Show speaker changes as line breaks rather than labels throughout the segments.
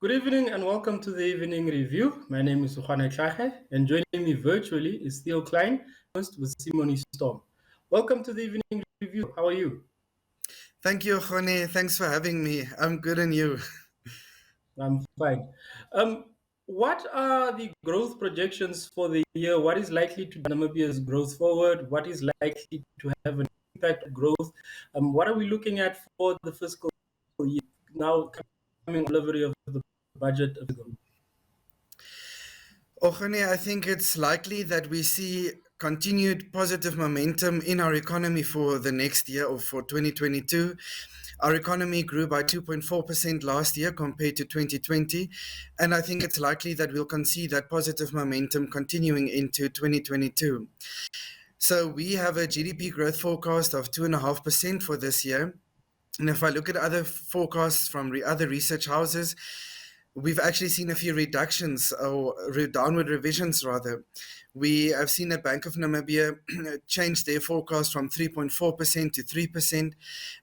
Good evening and welcome to the evening review. My name is Juan Tlhache and joining me virtually is Theo Klein, host with Simone Storm. Welcome to the evening review. How are you?
Thank you, Jone. Thanks for having me. I'm good, and you?
I'm fine. What are the growth projections for the year? What is likely to Namibia's growth forward? What is likely to have an impact on growth? What are we looking at for the fiscal year now coming delivery of the budget?
Oh, Jone, I think it's likely that we see continued positive momentum in our economy for the next year or for 2022. Our economy grew by 2.4% last year compared to 2020, and I think it's likely that we'll see that positive momentum continuing into 2022. So we have a GDP growth forecast of 2.5% for this year. And if I look at other forecasts from other research houses, we've actually seen a few reductions or downward revisions rather. We have seen that Bank of Namibia change their forecast from 3.4% to 3%,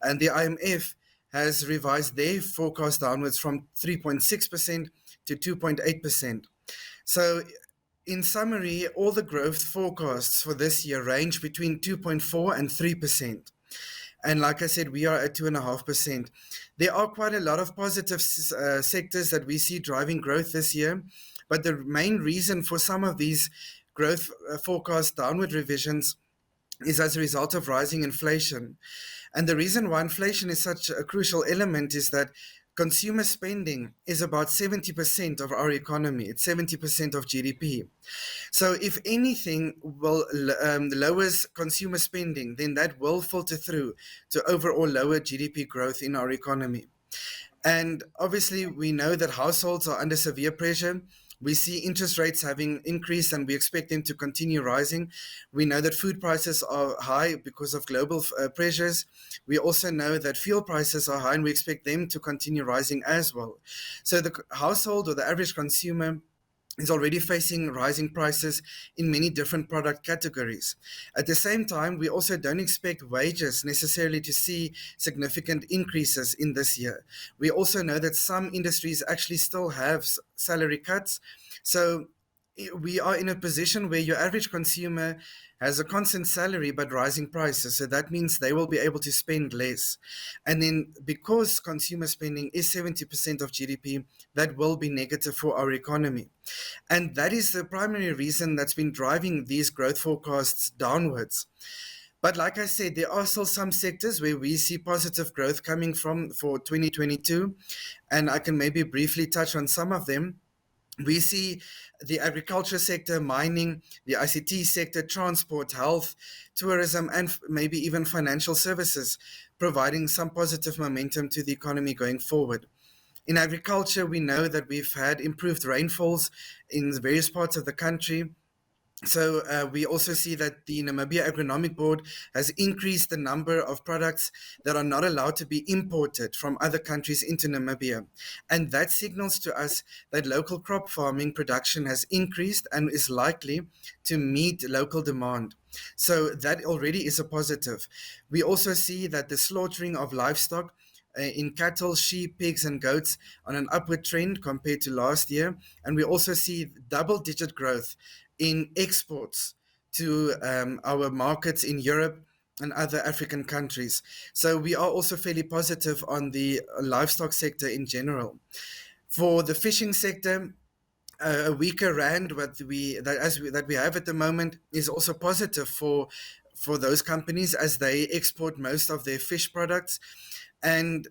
and the IMF has revised their forecast downwards from 3.6% to 2.8%. So in summary, all the growth forecasts for this year range between 2.4 and 3%. And like I said, we are at 2.5%. There are quite a lot of positive sectors that we see driving growth this year. But the main reason for some of these growth forecast downward revisions is as a result of rising inflation. And the reason why inflation is such a crucial element is that consumer spending is about 70% of our economy. It's 70% of GDP. So if anything will lowers consumer spending, then that will filter through to overall lower GDP growth in our economy. And obviously, we know that households are under severe pressure. We see interest rates having increased and we expect them to continue rising. We know that food prices are high because of global pressures. We also know that fuel prices are high and we expect them to continue rising as well. So the household or the average consumer is already facing rising prices in many different product categories. At the same time, we also don't expect wages necessarily to see significant increases in this year. We also know that some industries actually still have salary cuts. So we are in a position where your average consumer has a constant salary but rising prices. So that means they will be able to spend less. And then because consumer spending is 70% of GDP, that will be negative for our economy. And that is the primary reason that's been driving these growth forecasts downwards. But like I said, there are still some sectors where we see positive growth coming from for 2022. And I can maybe briefly touch on some of them. We see the agriculture sector, mining, the ICT sector, transport, health, tourism, and maybe even financial services providing some positive momentum to the economy going forward. In agriculture, we know that we've had improved rainfalls in various parts of the country. So we also see that the Namibia Agronomic Board has increased the number of products that are not allowed to be imported from other countries into Namibia. And that signals to us that local crop farming production has increased and is likely to meet local demand. So that already is a positive. We also see that the slaughtering of livestock in cattle, sheep, pigs, and goats on an upward trend compared to last year. And we also see double-digit growth in exports to our markets in Europe and other African countries. So we are also fairly positive on the livestock sector in general. For the fishing sector, a weaker rand that we have at the moment is also positive for those companies as they export most of their fish products, and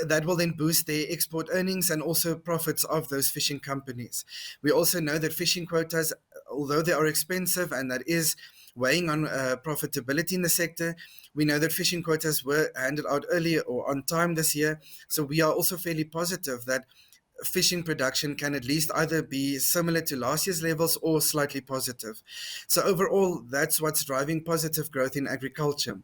that will then boost their export earnings and also profits of those fishing companies. We also know that fishing quotas, although they are expensive and that is weighing on profitability in the sector, we know that fishing quotas were handed out earlier or on time this year. So we are also fairly positive that fishing production can at least either be similar to last year's levels or slightly positive. So overall, that's what's driving positive growth in agriculture.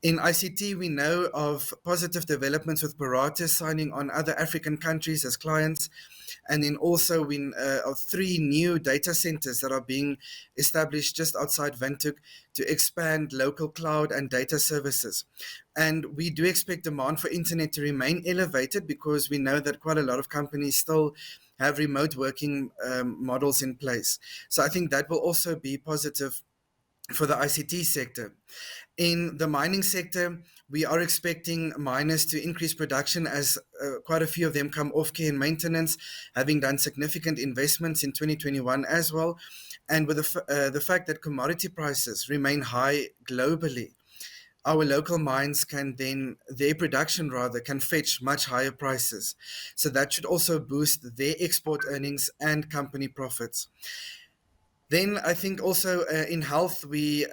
In ICT, we know of positive developments with Paratus signing on other African countries as clients. And then also we of 3 new data centers that are being established just outside Windhoek to expand local cloud and data services. And we do expect demand for internet to remain elevated because we know that quite a lot of companies still have remote working models in place. So I think that will also be positive for the ICT sector. In the mining sector, we are expecting miners to increase production as quite a few of them come off care and maintenance, having done significant investments in 2021 as well. And with the fact that commodity prices remain high globally, our local mines can then, their production rather, can fetch much higher prices. So that should also boost their export earnings and company profits. Then I think also in health, we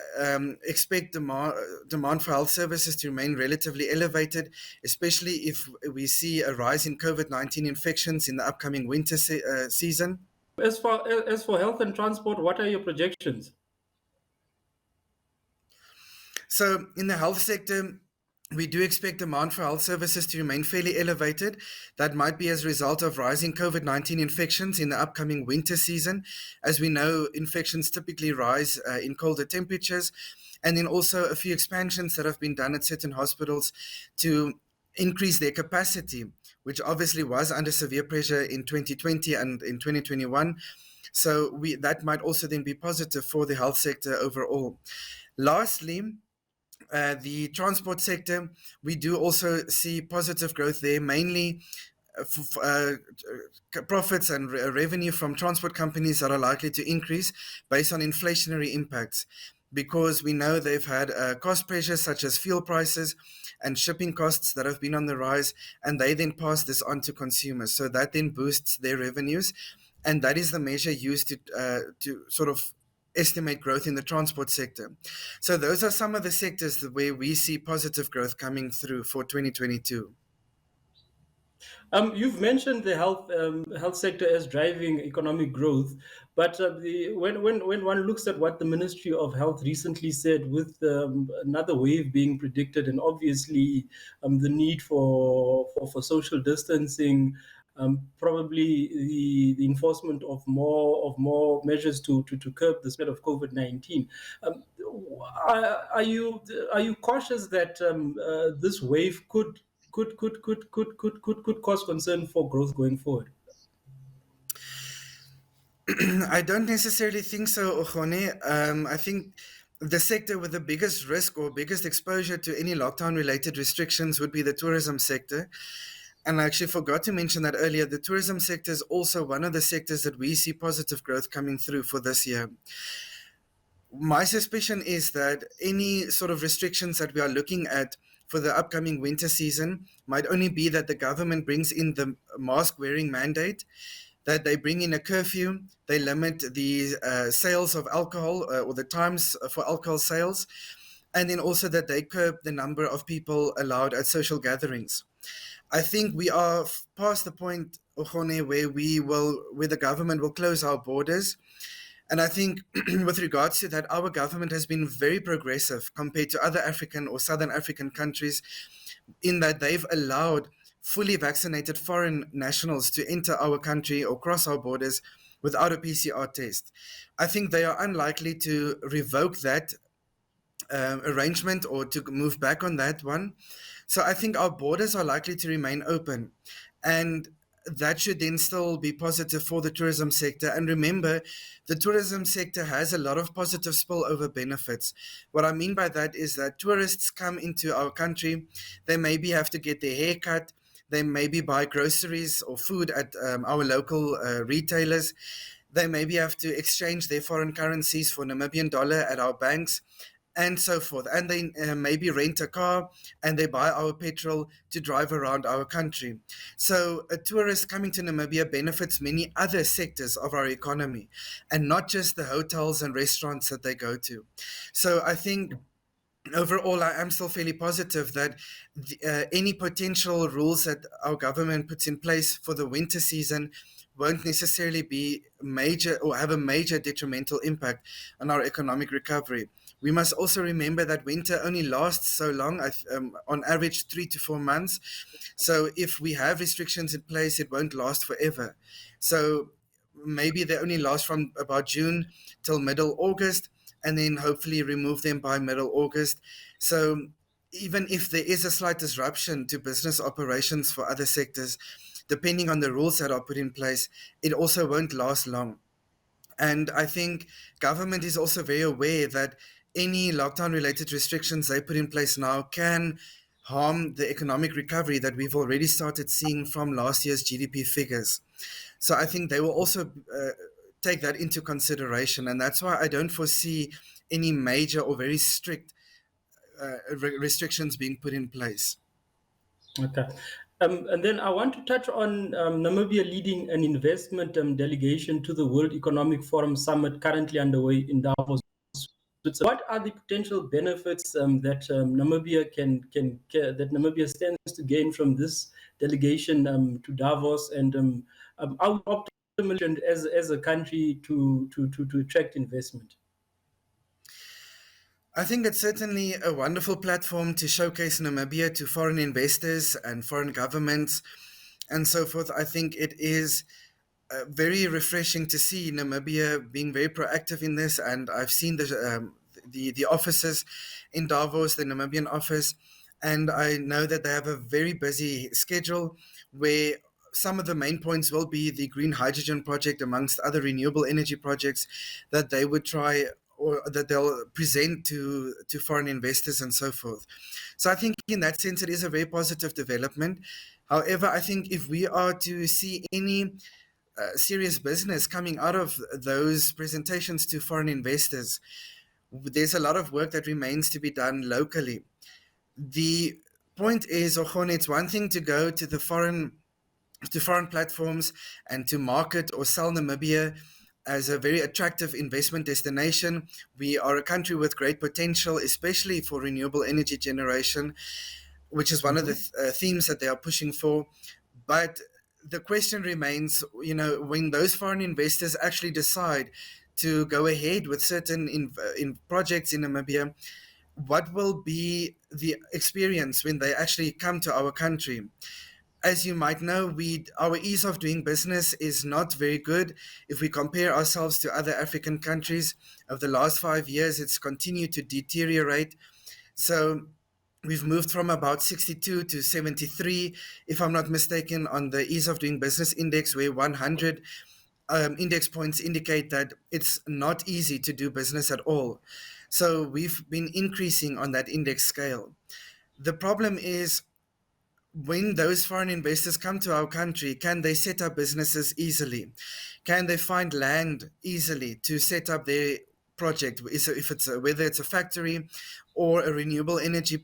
expect demand for health services to remain relatively elevated, especially if we see a rise in COVID-19 infections in the upcoming winter season.
As for health and transport, what are your projections?
So in the health sector, we do expect demand for health services to remain fairly elevated. That might be as a result of rising COVID-19 infections in the upcoming winter season. As we know, infections typically rise in colder temperatures. And then also a few expansions that have been done at certain hospitals to increase their capacity, which obviously was under severe pressure in 2020 and in 2021. So that might also then be positive for the health sector overall. Lastly, the transport sector, we do also see positive growth there, mainly profits and revenue from transport companies that are likely to increase based on inflationary impacts, because we know they've had cost pressures such as fuel prices and shipping costs that have been on the rise, and they then pass this on to consumers. So that then boosts their revenues, and that is the measure used to sort of estimate growth in the transport sector. So those are some of the sectors where we see positive growth coming through for 2022.
You've mentioned the health sector as driving economic growth, but when one looks at what the Ministry of Health recently said, with another wave being predicted, and obviously the need for social distancing, probably the enforcement of more measures to curb the spread of COVID-19. Um, are you cautious that this wave could cause concern for growth going forward?
I don't necessarily think so, Okhone. I think the sector with the biggest risk or biggest exposure to any lockdown related restrictions would be the tourism sector. And I actually forgot to mention that earlier. The tourism sector is also one of the sectors that we see positive growth coming through for this year. My suspicion is that any sort of restrictions that we are looking at for the upcoming winter season might only be that the government brings in the mask wearing mandate, that they bring in a curfew, they limit the sales of alcohol or the times for alcohol sales, and then also that they curb the number of people allowed at social gatherings. I think we are past the point, Okhone, where the government will close our borders. And I think with regards to that, our government has been very progressive compared to other African or Southern African countries, in that they've allowed fully vaccinated foreign nationals to enter our country or cross our borders without a PCR test. I think they are unlikely to revoke that arrangement or to move back on that one. So I think our borders are likely to remain open. And that should then still be positive for the tourism sector. And remember, the tourism sector has a lot of positive spillover benefits. What I mean by that is that tourists come into our country, they maybe have to get their hair cut, they maybe buy groceries or food at our local retailers. They maybe have to exchange their foreign currencies for Namibian dollar at our banks, and so forth. And they maybe rent a car and they buy our petrol to drive around our country. So a tourist coming to Namibia benefits many other sectors of our economy, and not just the hotels and restaurants that they go to. So I think overall, I am still fairly positive that any potential rules that our government puts in place for the winter season won't necessarily be major or have a major detrimental impact on our economic recovery. We must also remember that winter only lasts so long, on average 3 to 4 months. So if we have restrictions in place, it won't last forever. So maybe they only last from about June till middle August, and then hopefully remove them by middle August. So even if there is a slight disruption to business operations for other sectors, depending on the rules that are put in place, it also won't last long. And I think government is also very aware that any lockdown related restrictions they put in place now can harm the economic recovery that we've already started seeing from last year's GDP figures. So I think they will also take that into consideration. And that's why I don't foresee any major or very strict restrictions being put in place.
Okay. And then I want to touch on Namibia leading an investment delegation to the World Economic Forum summit currently underway in Davos. What are the potential benefits that that Namibia stands to gain from this delegation to Davos, and are we optimistic as a country to attract investment?
I think it's certainly a wonderful platform to showcase Namibia to foreign investors and foreign governments and so forth. I think it is very refreshing to see Namibia being very proactive in this, and I've seen the offices in Davos, the Namibian office, and I know that they have a very busy schedule where some of the main points will be the green hydrogen project, amongst other renewable energy projects that they would try or that they'll present to foreign investors and so forth. So I think in that sense it is a very positive development. However, I think if we are to see any serious business coming out of those presentations to foreign investors, there's a lot of work that remains to be done locally. The point is, Ochone, it's one thing to go to foreign platforms and to market or sell Namibia as a very attractive investment destination. We are a country with great potential, especially for renewable energy generation, which is one of the themes that they are pushing for. But the question remains, when those foreign investors actually decide to go ahead with certain in projects in Namibia, what will be the experience when they actually come to our country? As you might know, our ease of doing business is not very good. If we compare ourselves to other African countries, over the last 5 years, it's continued to deteriorate. So we've moved from about 62 to 73, if I'm not mistaken, on the ease of doing business index, where 100 index points indicate that it's not easy to do business at all. So we've been increasing on that index scale. The problem is, when those foreign investors come to our country, can they set up businesses easily? Can they find land easily to set up their project? If it's whether it's a factory or a renewable energy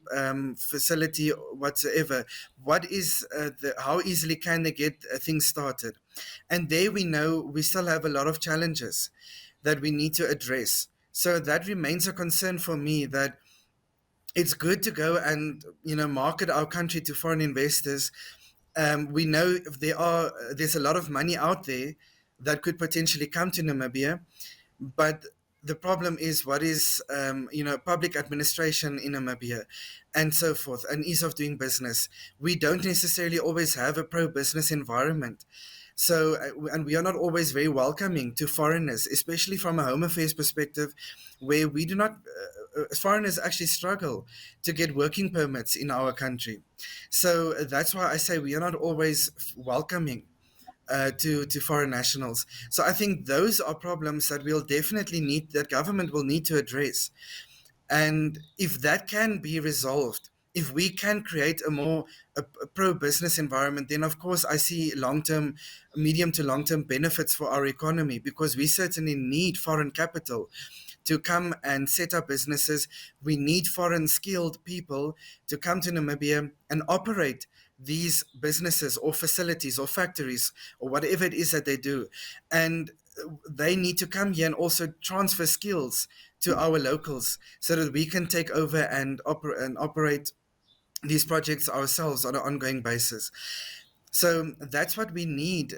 facility whatsoever, how easily can they get things started? And there we know we still have a lot of challenges that we need to address. So that remains a concern for me, that it's good to go and market our country to foreign investors. We know there's a lot of money out there that could potentially come to Namibia, but the problem is, what is public administration in Namibia and so forth, and ease of doing business. We don't necessarily always have a pro-business environment. So, and we are not always very welcoming to foreigners, especially from a Home Affairs perspective, where we do not, foreigners actually struggle to get working permits in our country. So that's why I say we are not always welcoming to foreign nationals. So I think those are problems that that government will need to address. And if that can be resolved, if we can create a pro-business environment, then of course I see medium to long-term benefits for our economy, because we certainly need foreign capital to come and set up businesses. We need foreign skilled people to come to Namibia and operate these businesses or facilities or factories or whatever it is that they do. And they need to come here and also transfer skills to our locals so that we can take over and operate these projects ourselves on an ongoing basis. So that's what we need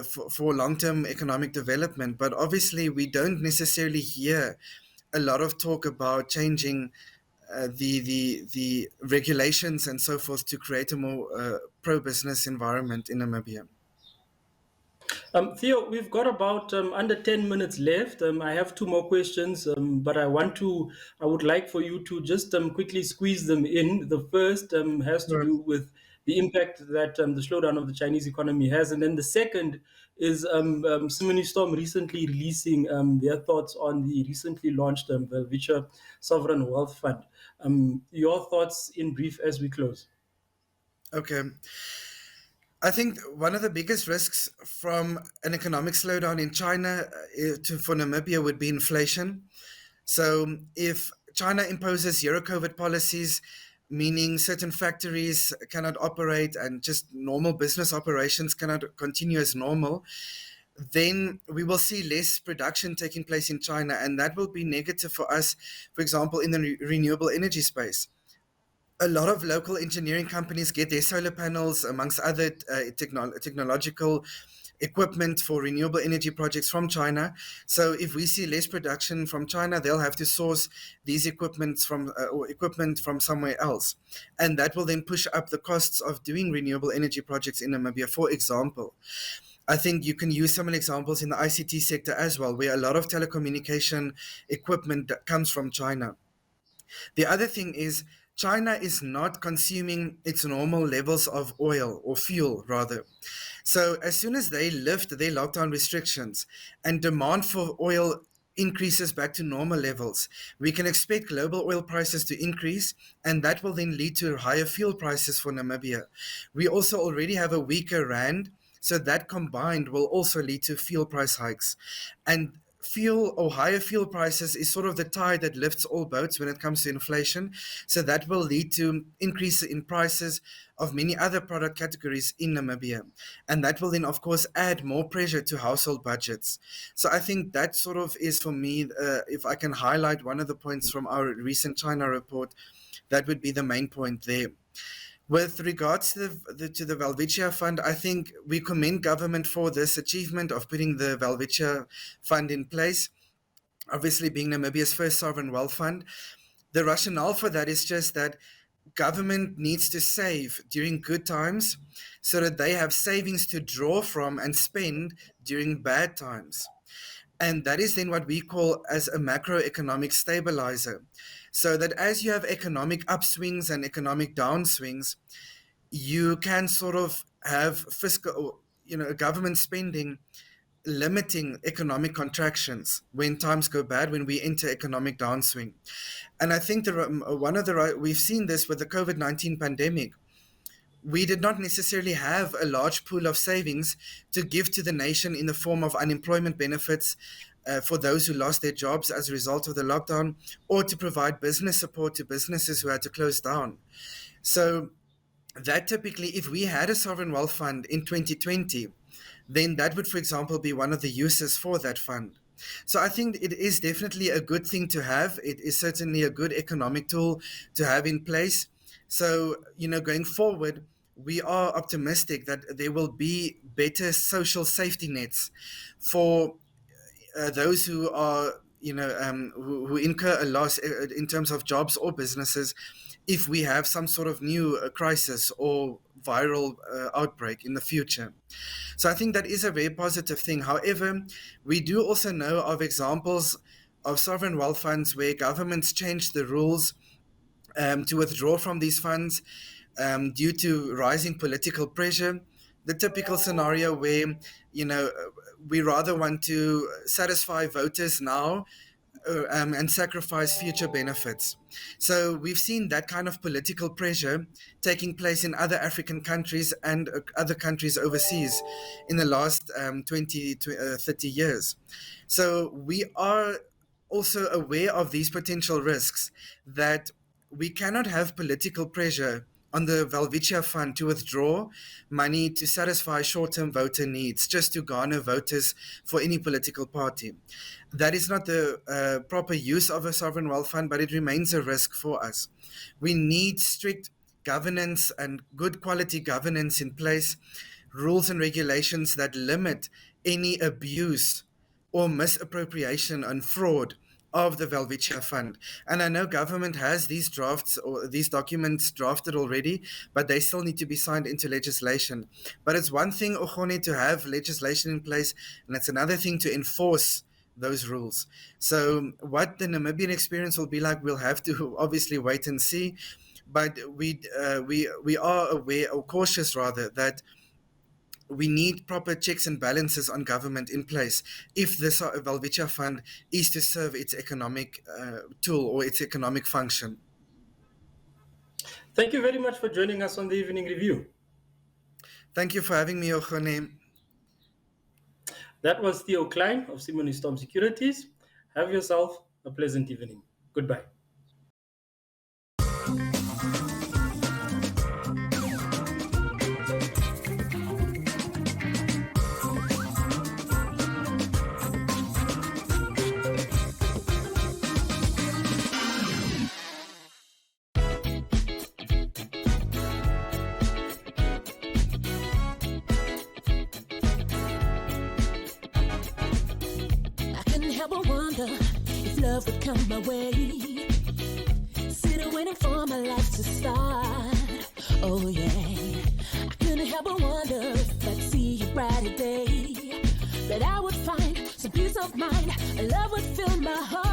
for long-term economic development. But obviously, we don't necessarily hear a lot of talk about changing the regulations and so forth to create a more pro-business environment in Namibia.
Theo, we've got about under 10 minutes left. I have two more questions, but I would like for you to just quickly squeeze them in. The first has to
Sure.
do with the impact that the slowdown of the Chinese economy has. And then the second is Simony Storm recently releasing their thoughts on the recently launched Velvicha Sovereign Wealth Fund. Your thoughts in brief as we close.
Okay. I think one of the biggest risks from an economic slowdown in China for Namibia would be inflation. So if China imposes zero COVID policies, meaning certain factories cannot operate and just normal business operations cannot continue as normal, then we will see less production taking place in China. And that will be negative for us, for example, in the renewable energy space. A lot of local engineering companies get their solar panels, amongst other technological equipment for renewable energy projects from China. So if we see less production from China, they'll have to source these equipments from or equipment from somewhere else, and that will then push up the costs of doing renewable energy projects in Namibia. For example, I think you can use some examples in the ICT sector as well, where a lot of telecommunication equipment that comes from China. The other thing is China is not consuming its normal levels of oil or fuel, rather. So as soon as they lift their lockdown restrictions and demand for oil increases back to normal levels, we can expect global oil prices to increase, and that will then lead to higher fuel prices for Namibia. We also already have a weaker rand, so that combined will also lead to fuel price hikes. And fuel or higher fuel prices is sort of the tide that lifts all boats when it comes to inflation. So that will lead to increase in prices of many other product categories in Namibia. And that will then, of course, add more pressure to household budgets. So I think that sort of is for me, if I can highlight one of the points from our recent China report, that would be the main point there. With regards to the Velvicia Fund, I think we commend government for this achievement of putting the Velvicia Fund in place, obviously being Namibia's first sovereign wealth fund. The rationale for that is just that government needs to save during good times so that they have savings to draw from and spend during bad times. And that is then what we call as a macroeconomic stabilizer. So that as you have economic upswings and economic downswings, you can sort of have fiscal, government spending limiting economic contractions when times go bad, when we enter economic downswing. And I think we've seen this with the COVID-19 pandemic. We did not necessarily have a large pool of savings to give to the nation in the form of unemployment benefits for those who lost their jobs as a result of the lockdown, or to provide business support to businesses who had to close down. So that typically, if we had a sovereign wealth fund in 2020, then that would, for example, be one of the uses for that fund. So I think it is definitely a good thing to have. It is certainly a good economic tool to have in place. So, going forward, we are optimistic that there will be better social safety nets for those who are, who incur a loss in terms of jobs or businesses if we have some sort of new crisis or viral outbreak in the future. So I think that is a very positive thing. However, we do also know of examples of sovereign wealth funds where governments changed the rules to withdraw from these funds due to rising political pressure. The typical scenario where, we rather want to satisfy voters now and sacrifice future benefits. So we've seen that kind of political pressure taking place in other African countries and other countries overseas in the last 20 to 30 years. So we are also aware of these potential risks, that we cannot have political pressure on the Velvicia Fund to withdraw money to satisfy short-term voter needs, just to garner voters for any political party. That is not the proper use of a sovereign wealth fund, but it remains a risk for us. We need strict governance and good quality governance in place, rules and regulations that limit any abuse or misappropriation and fraud of the Welwitschia Fund. And I know government has these drafts or these documents drafted already, but they still need to be signed into legislation. But it's one thing, Ochone, to have legislation in place, and it's another thing to enforce those rules. So what the Namibian experience will be like, we'll have to obviously wait and see. But we are aware, or cautious rather, that we need proper checks and balances on government in place if this Welwitschia Fund is to serve its economic tool or its economic function.
Thank you very much for joining us on the Evening Review.
Thank you for having me, Ochone.
That was Theo Klein of Simony Storm Securities. Have yourself a pleasant evening. Goodbye.
If love would come my way, sitting waiting for my life to start. Oh yeah, I couldn't help but wonder if I'd see a brighter day, that I would find some peace of mind, and love would fill my heart.